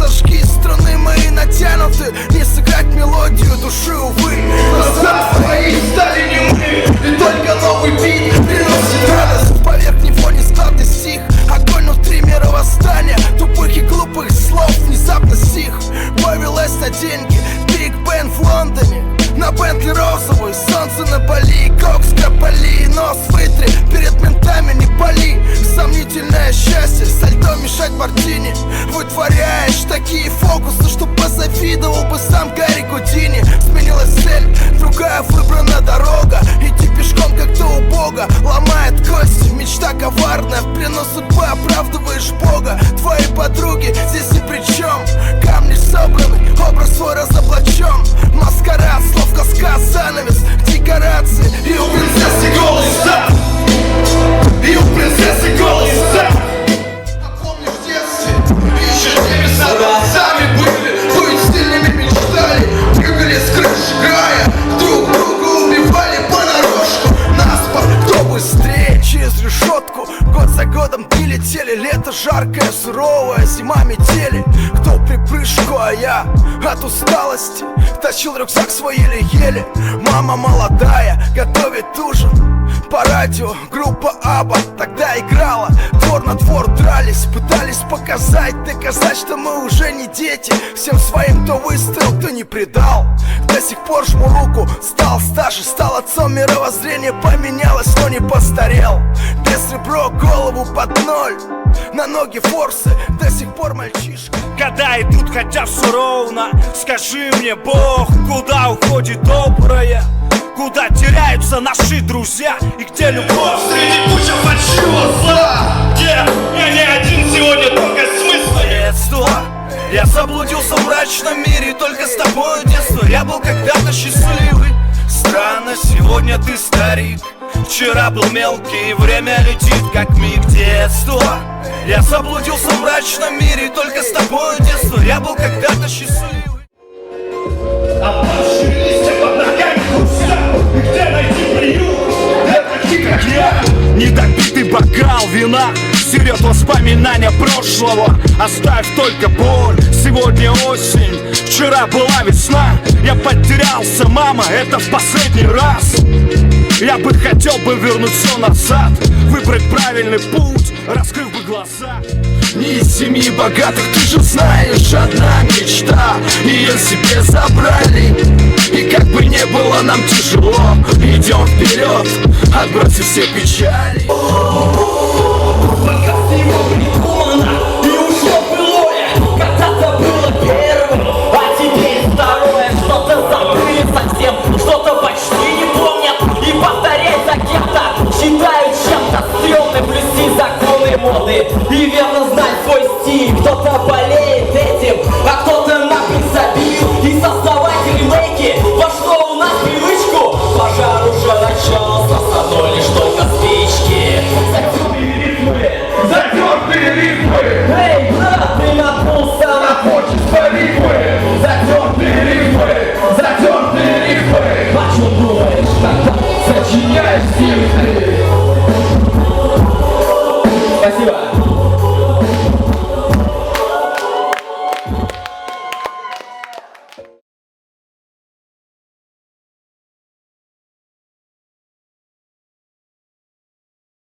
зажги, струны мои натянуты, не сыграть мелодию души, увы. Глаза твои стали немы, и только новый бит приносит радость. Поверх него нескладный стих, огонь внутри мира восстания, тупых и глупых слов внезапно стих. Повелась на деньги, Биг Бен в Лондоне, на Бентли розовый, солнце на Бали, кокс капали, нос вытри, перед ментами не пали. Сомнительное счастье, со льдом мешать мартини. Вытворяешь такие фокусы, что позавидовал бы сам Гарри Гудини. Сменилась цель, другая выбрана дорога. Идти пешком как-то убого, ломает кости, мечта коварная, в плену судьбы оправдываешь Бога. Твои подруги здесь ни при чем, камни собраны, образ свой разоблачен. Маскарад, слов каскад, занавес, декорации. И у принцессы голый зад, и у принцессы голый зад. А помнишь в детстве, еще небеса сами были, быть стильными мечтали, прыгали с крыш, играя, друг друга убивали понарошку. Наспор, кто быстрее через решетку, год за годом дни летели. Лето жаркое, суровое, зима метели. Кто припрыжку, а я от усталости тащил рюкзак свой еле-еле. Мама молодая готовит ужин, по радио группа Абба тогда играла. Двор на двор дрались, пытались показать, доказать, что мы уже не дети. Всем своим кто выстоял, кто не предал. До сих пор жму руку, стал старше, стал отцом. Мировоззрение поменялось, но не постарел. Без ребро, голову под ноль, на ноги форсы, до сих пор мальчишка. Года идут, хотя все ровно. Скажи мне, Бог, куда уходит доброе? Куда теряются наши друзья? И где любовь Среди куча фальшивого зла, где я не один сегодня, только смысл детства. Я заблудился в мрачном мире, только с тобой детство. Я был когда-то счастливый. Странно, сегодня ты старик. Вчера был мелкий, время летит, как миг детства. Я заблудился в мрачном мире, только с тобой детство. Я был когда-то счастливый. Опавшие листья под ногами хрустят, и где найти приют для таких, как я? Недопитый бокал вина стерет воспоминания прошлого, оставь только боль. Сегодня осень, вчера была весна. Я потерялся, мама, это в последний раз. Я бы хотел бы вернуть все назад, выбрать правильный путь, раскрыв бы глаза. не из семьи богатых, ты же знаешь, одна мечта, ее себе забрали. И как бы не было нам тяжело, идем вперед, отбросив все печали. Пока всего придумано, и уже былое когда-то было первым, а теперь второе. Что-то забыли совсем, что-то почти не помнят, и повторять за кем-то считают чем-то стрёмным. Плюси законы моды и верно знать свой стиль. Кто-то болеет этим,